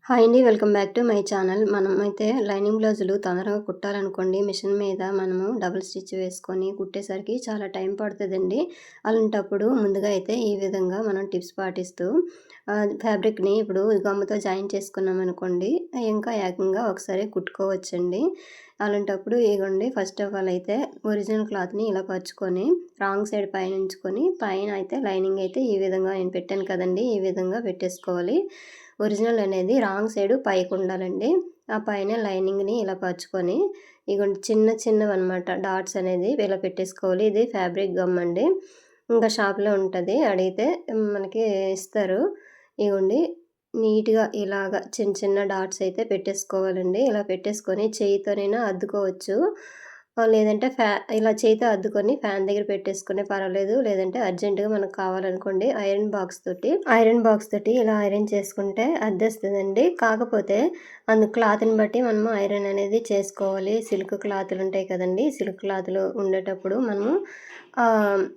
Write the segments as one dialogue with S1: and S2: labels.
S1: Hi అండి. Welcome back to my channel. మనమైతే lining బ్లౌజులు తొందరగా కుట్టాలనుకోండి, మిషన్ మీద మనము డబుల్ స్టిచ్ వేసుకొని కుట్టేసరికి చాలా టైం పడుతుందండి. అలాంటప్పుడు ముందుగా అయితే ఈ విధంగా మనం టిప్స్ పాటిస్తూ ఫ్యాబ్రిక్‌ని ఇప్పుడు గమ్ముతో జాయిన్ చేసుకున్నామనుకోండి, ఇంకా ఏకంగా ఒకసారి కుట్టుకోవచ్చండి. అలాంటప్పుడు ఇగోండి, ఫస్ట్ ఆఫ్ ఆల్ అయితే ఒరిజినల్ క్లాత్‌ని ఇలా పరుచుకొని రాంగ్ సైడ్ పైన ఉంచుకొని, పైన అయితే లైనింగ్ అయితే ఈ విధంగా నేను పెట్టాను కదండీ! ఈ విధంగా పెట్టేసుకోవాలి. ఒరిజినల్ అనేది రాంగ్ సైడు పైకుండాలండి. ఆ పైన లైనింగ్‌ని ఇలా పరుచుకొని ఇగోండి, చిన్న చిన్నవన్నమాట డాట్స్ అనేది ఇలా పెట్టేసుకోవాలి. ఇది ఫ్యాబ్రిక్ గమ్ అండి. ఇంకా షాప్‌లో ఉంటది. అడిగితే మనకి ఇస్తారు. ఇగోండి, నీట్‌గా ఇలాగ చిన్న చిన్న డాట్స్ అయితే పెట్టేసుకోవాలండి. ఇలా పెట్టేసుకొని చెయ్యితోనైనా అద్దుకోవచ్చు. లేదంటే ఇలా చేయితో అద్దుకొని ఫ్యాన్ దగ్గర పెట్టేసుకునే పర్వాలేదు. లేదంటే అర్జెంట్‌గా మనకు కావాలనుకోండి, ఐరన్ బాక్స్ తోటి ఇలా ఐరన్ చేసుకుంటే అద్దేస్తదండి. కాకపోతే క్లాత్‌ని బట్టి మనము ఐరన్ అనేది చేసుకోవాలి. సిల్క్ క్లాతులుంటాయి కదండీ! సిల్క్ క్లాతులు ఉండేటప్పుడు మనము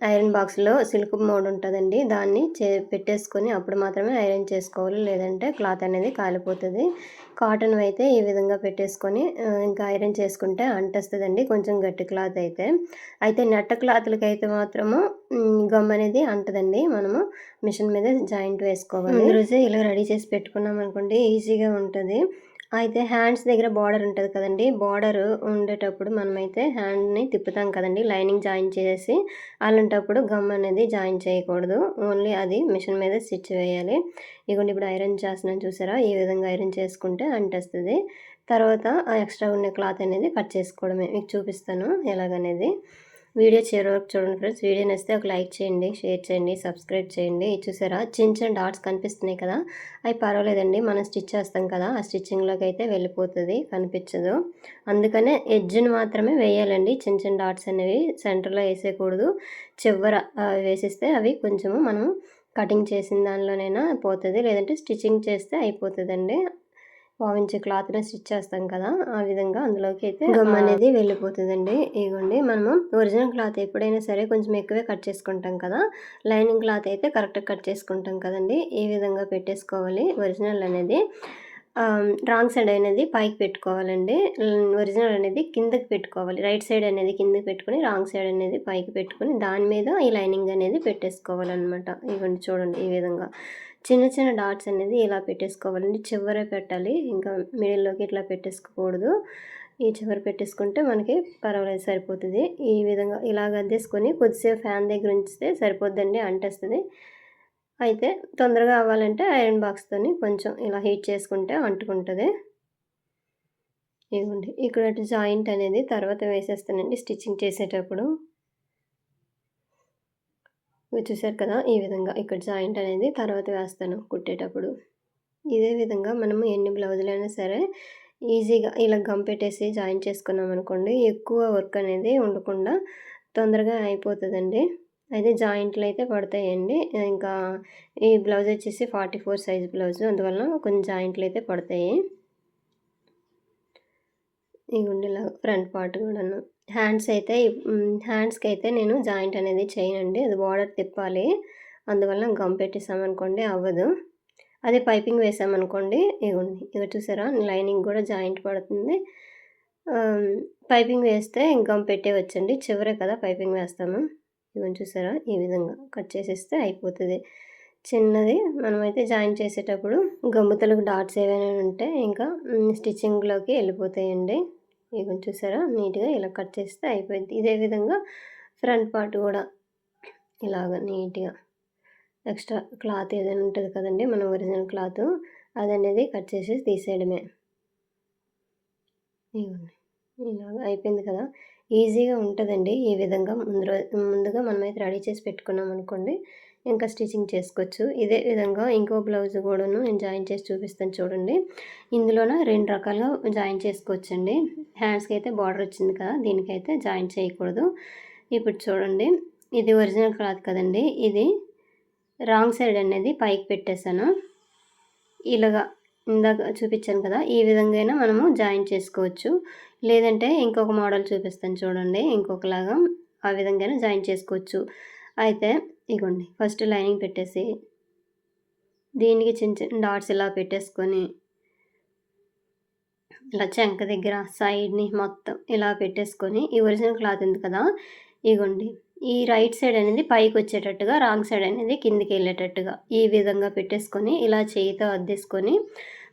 S1: ఐరన్ బాక్స్‌లో సిల్క్ మోడ్ ఉంటదండి. దాన్ని పెట్టేసుకొని అప్పుడు మాత్రమే ఐరన్ చేసుకోవాలి. లేదంటే క్లాత్ అనేది కాలిపోతది. కాటన్‌వయితే ఈ విధంగా పెట్టేసుకొని ఇంకా ఐరన్ చేసుకుంటే అంటేస్తదండి, కొంచెం గట్టి క్లాత్ అయితే. అయితే నెట్ క్లాతులకైతే మాత్రము గమ్ అనేది అంటదండి. మనము మిషన్ మీద జాయింట్ వేసుకోవాలి. ముందు రోజే ఇలా రెడీ చేసి పెట్టుకున్నామనుకోండి, ఈజీగా ఉంటది. అయితే హ్యాండ్స్ దగ్గర బార్డర్ ఉంటది కదండీ! బార్డర్ ఉండేటప్పుడు మనమైతే హ్యాండ్‌ని తిప్పుతాం కదండీ! లైనింగ్ జాయిన్ చేసి, అలాంటప్పుడు గమ్ అనేది జాయిన్ చేయకూడదు. ఓన్లీ అది మిషన్ మీద స్టిచ్ వేయాలి. ఇగోండి, ఇప్పుడు ఐరన్ చేస్తున్నాను చూసారా? ఈ విధంగా ఐరన్ చేసుకుంటే అంటేస్తది. తర్వాత ఆ ఎక్స్ట్రా ఉన్న క్లాత్ అనేది కట్ చేసుకోవడమే. మీకు చూపిస్తాను ఎలాగనేది. వీడియో చివరి వరకు చూడండి ఫ్రెండ్స్. వీడియో నచ్చితే ఒక లైక్ చేయండి, షేర్ చేయండి, సబ్స్క్రైబ్ చేయండి. ఇది చూసారా? చిన్న చిన్న డాట్స్ కనిపిస్తున్నాయి కదా! అవి పర్వాలేదండి. మనం స్టిచ్ చేస్తాం కదా! ఆ స్టిచ్చింగ్‌లోకి అయితే వెళ్ళిపోతది, కనిపించదు. అందుకనే ఎడ్జ్‌ని మాత్రమే వేయాలండి. చిన్న చిన్న డాట్స్ అనేవి సెంటర్‌లో ఏసేయకూడదు. చివర వేసేస్తే అవి కొంచెము మనం కటింగ్ చేసిన దానిలోనైనా పోతది. లేదంటే స్టిచ్చింగ్ చేస్తే అయిపోతదండి. పావించి క్లాత్‌ని స్టిచ్ చేస్తాం కదా! ఆ విధంగా అందులోకి అయితే గమ్ అనేది వెళ్ళిపోతదండి. ఇగోండి, మనము ఒరిజినల్ క్లాత్ ఎప్పుడైనా సరే కొంచెం ఎక్కువే కట్ చేసుకుంటాం కదా! లైనింగ్ క్లాత్ అయితే కరెక్ట్‌గా కట్ చేసుకుంటాం కదండీ! ఈ విధంగా పెట్టేసుకోవాలి ఒరిజినల్ అనేది. రాంగ్ సైడ్ అనేది పైకి పెట్టుకోవాలండి. ఒరిజినల్ అనేది కిందకి పెట్టుకోవాలి. రైట్ సైడ్ అనేది కిందకి పెట్టుకొని, రాంగ్ సైడ్ అనేది పైకి పెట్టుకొని, దాని మీద ఈ లైనింగ్ అనేది పెట్టేసుకోవాలనమాట. ఇగోండి, చూడండి ఈ విధంగా. చిన్న చిన్న డాట్స్ అనేది ఇలా పెట్టేసుకోవాలండి. చివర పెట్టాలి. ఇంకా మిడిల్‌లోకి ఇట్లా పెట్టేసుకోకూడదు. ఈ చివర పెట్టేసుకుంటే మనకి పర్వాలేదు, సరిపోతది. ఈ విధంగా ఇలాగ అద్దేసుకొని కొద్దిసేపు ఫ్యాన్ దగ్గర ఉంచితే సరిపోద్దండి, అంటేస్తది. అయితే తొందరగా అవ్వాలంటే ఐరన్ బాక్స్‌తోని కొంచెం ఇలా హీట్ చేసుకుంటే అంటుకుంటది. ఇదిగోండి, ఇక్కడ జాయింట్ అనేది తర్వాత వేసేస్తానండి స్టిచ్చింగ్ చేసేటప్పుడు. ఇవి చూసారు కదా! ఈ విధంగా ఇక్కడ జాయింట్ అనేది తర్వాత వేస్తాను కుట్టేటప్పుడు. ఇదే విధంగా మనము ఎన్ని బ్లౌజులైనా సరే ఈజీగా ఇలా గమ్ పెట్టేసి జాయిన్ చేసుకున్నామనుకోండి, ఎక్కువ వర్క్ అనేది ఉండకుండా తొందరగా అయిపోతదండి. అయితే జాయింట్లయితే పడతాయండి. ఇంకా ఈ బ్లౌజ్ వచ్చేసి 44 సైజ్ బ్లౌజు. అందువలన కొన్ని జాయింట్లయితే పడతాయి. ఇగోండి, ఇలా ఫ్రంట్ పార్ట్ కూడాను. హ్యాండ్స్‌కైతే నేను జాయింట్ అనేది చేయనండి. అది బార్డర్ తిప్పాలి. అందువల్ల గమ్ పెట్టేసామనుకోండి అవ్వదు. అదే పైపింగ్ వేసామనుకోండి, ఇగోండి ఇక్కడ చూసారా? లైనింగ్ గూడా జాయింట్ పడుతుంది. పైపింగ్ వేస్తే గమ్ పెట్టేయొచ్చండి. చివరే కదా పైపింగ్ వేస్తాము. ఇగోండి, చూసారా? ఈ విధంగా కట్ చేసేస్తే అయిపోతది. చిన్నది మనమైతే జాయిన్ చేసేటప్పుడు గమ్ముతలకు డాట్స్ ఏవైనా ఉంటే ఇంకా స్టిచ్చింగ్‌లోకి వెళ్ళిపోతాయండి. ఇగోండి, చూసారా? నీట్‌గా ఇలా కట్ చేస్తే అయిపోయిద్ది. ఇదే విధంగా ఫ్రంట్ పార్ట్ గూడా ఇలాగ నీట్‌గా ఎక్స్ట్రా క్లాత్ ఏదైనా ఉంటది కదండీ! మన ఒరిజినల్ క్లాతు, అదనేది కట్ చేసేసి తీసేయడమే. ఇగోండి, ఇలాగ అయిపోయింది కదా! ఈజీగా ఉంటదండి. ఈ విధంగా ముందుగా మనమైతే రెడీ చేసి పెట్టుకున్నామనుకోండి, ఇంకా స్టిచ్చింగ్ చేసుకోవచ్చు. ఇదే విధంగా ఇంకో బ్లౌజ్ కూడాను నేను జాయిన్ చేసి చూపిస్తాను చూడండి. ఇందులోన 2 రకాలుగా జాయిన్ చేసుకోవచ్చండి. హ్యాండ్స్‌కి అయితే బార్డర్ వచ్చింది కదా! దీనికైతే జాయిన్ చేయకూడదు. ఇప్పుడు చూడండి, ఇది ఒరిజినల్ క్లాత్ కదండీ! ఇది రాంగ్ సైడ్ అనేది పైకి పెట్టేసాను. ఇలాగా ఇందాక చూపించాను కదా! ఈ విధంగా అయినా మనము జాయిన్ చేసుకోవచ్చు. లేదంటే ఇంకొక మోడల్ చూపిస్తాను చూడండి. ఇంకొకలాగా ఆ విధంగానే జాయిన్ చేసుకోవచ్చు. అయితే ఇగోండి, ఫస్ట్ లైనింగ్ పెట్టేసి దీనికి చిన్న చిన్న డాట్స్ ఇలా పెట్టేసుకొని ఇలా చంక దగ్గర సైడ్‌ని మొత్తం ఇలా పెట్టేసుకొని, ఈ ఒరిజినల్ క్లాత్ ఉంది కదా! ఇగోండి ఈ రైట్ సైడ్ అనేది పైకొచ్చేటట్టుగా, రాంగ్ సైడ్ అనేది కిందికెళ్ళేటట్టుగా ఈ విధంగా పెట్టేసుకొని, ఇలా చేయితో అద్దేసుకొని,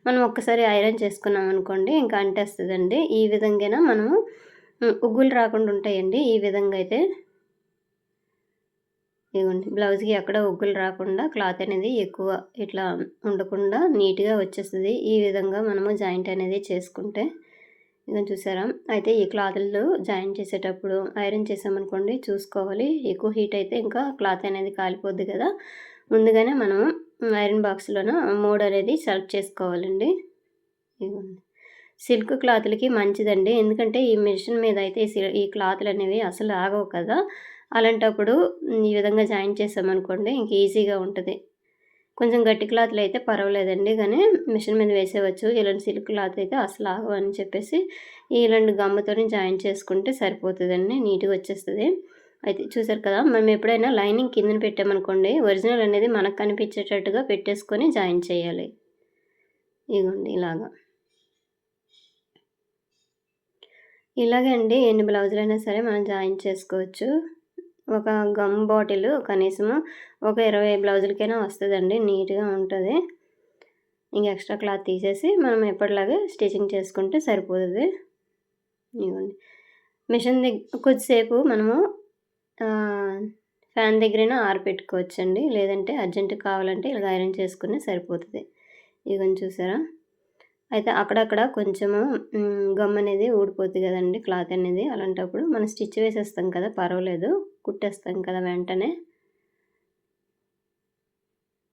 S1: మనం ఒక్కసారి ఐరన్ చేసుకున్నామనుకోండి ఇంకా అంటేస్తదండి. ఈ విధంగాన మనము ఉగ్గులు రాకుండా ఉంటాయండి. ఈ విధంగా అయితే ఇగోండి బ్లౌజ్‌కి ఎక్కడ ఉగ్గులు రాకుండా క్లాత్ అనేది ఎక్కువ ఇట్లా ఉండకుండా నీట్‌గా వచ్చేస్తది. ఈ విధంగా మనము జాయింట్ అనేది చేసుకుంటే ఇదిగోండి చూసారా? అయితే ఈ క్లాతులు జాయింట్ చేసేటప్పుడు ఐరన్ చేసామనుకోండి చూసుకోవాలి. ఎక్కువ హీట్ అయితే ఇంకా క్లాత్ అనేది కాలిపోద్ది కదా! ముందుగానే మనం ఐరన్ బాక్స్‌లోన మోడ్ అనేది సెలెక్ట్ చేసుకోవాలండి. ఇదిగోండి. సిల్క్ క్లాతులకి మంచిదండి. ఎందుకంటే ఈ మిషన్ మీద అయితే ఈ క్లాతులనేవి అసలు ఆగవు కదా! అలాంటప్పుడు ఈ విధంగా జాయింట్ చేసామనుకోండి ఇంక ఈజీగా ఉంటది. కొంచెం గట్టి క్లాతులయితే పర్వాలేదండి. కానీ మిషన్ మీద వేసేయవచ్చు. ఇలాంటి సిల్క్ క్లాత్ అయితే అసలు ఆగవని చెప్పేసి ఇలాంటి గమ్ముతోని జాయింట్ చేసుకుంటే సరిపోతదండి. నీట్‌గా వచ్చేస్తది. అయితే చూసారు కదా! మనం ఎప్పుడైనా లైనింగ్ కిందన పెట్టామనుకోండి ఒరిజినల్ అనేది మనకు కనిపించేటట్టుగా పెట్టేసుకొని జాయింట్ చేయాలి. ఇగోండి ఇలాగా. ఇలాగే అండి ఎన్ని బ్లౌజులైనా సరే మనం జాయిన్ చేసుకోవచ్చు. ఒక గమ్ బాటిలు కనీసము ఒక 20 బ్లౌజులకైనా వస్తదండి. నీట్‌గా ఉంటది. ఇంక ఎక్స్‌ట్రా క్లాత్ తీసేసి మనం ఎప్పటిలాగే స్టిచ్చింగ్ చేసుకుంటే సరిపోతది. ఇదిగోండి. మిషన్ కొద్దిసేపు మనము ఆహ్, ఫ్యాన్ దగ్గరైనా ఆరపెట్టుకోవచ్చండి. లేదంటే అర్జెంట్‌గా కావాలంటే ఇలాగ ఐరన్ చేసుకున్నా సరిపోతది. ఇదిగోండి చూసారా? అయితే అక్కడక్కడ కొంచెము గమ్ అనేది ఊడిపోద్ది గదండీ క్లాత్ అనేది. అలాంటప్పుడు మనం స్టిచ్ వేసేస్తాం కదా! పర్వాలేదు. కుట్టేస్తాం కదా వెంటనే.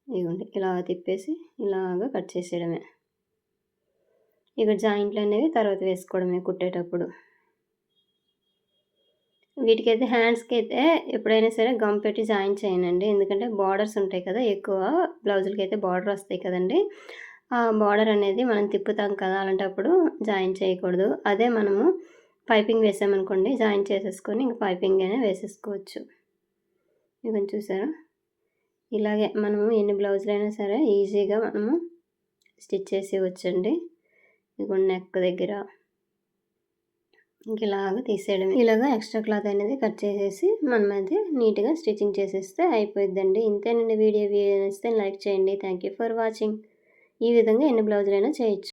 S1: ఇగోండి ఇలా తిప్పేసి ఇలాగా కట్ చేసేయడమే. ఇక జాయింట్లనేవి తర్వాత వేసుకోవడమే కుట్టేటప్పుడు. వీటికైతే హ్యాండ్స్‌కైతే ఎప్పుడైనా సరే గమ్ పెట్టి జాయిన్ చేయనండి. ఎందుకంటే బార్డర్స్ ఉంటాయి కదా! ఎక్కువ బ్లౌజులకైతే బార్డర్ వస్తాయి కదండీ! ఆ బార్డర్ అనేది మనం తిప్పుతాం కదా! అలాంటప్పుడు జాయిన్ చేయకూడదు. అదే మనము పైపింగ్ వేసామనుకోండి జాయిన్ చేసేసుకొని ఇంక పైపింగ్ అయినా వేసేసుకోవచ్చు. ఇదిగోండి చూసారా? ఇలాగే మనము ఎన్ని బ్లౌజులైనా సరే ఈజీగా మనము స్టిచ్ చేసేయవచ్చండి. ఇదిగోండి నెక్ దగ్గర ఇలాగా తీసేయడమే. ఇలాగా ఎక్స్ట్రా క్లాత్ అనేది కట్ చేసేసి మనమైతే నీట్‌గా స్టిచ్చింగ్ చేసేస్తే అయిపోయిద్దండి. ఇంతేనండి వీడియో నచ్చితే లైక్ చేయండి. Thank you for watching. ఈ విధంగా ఎన్ని బ్లౌజులైనా చేయొచ్చు.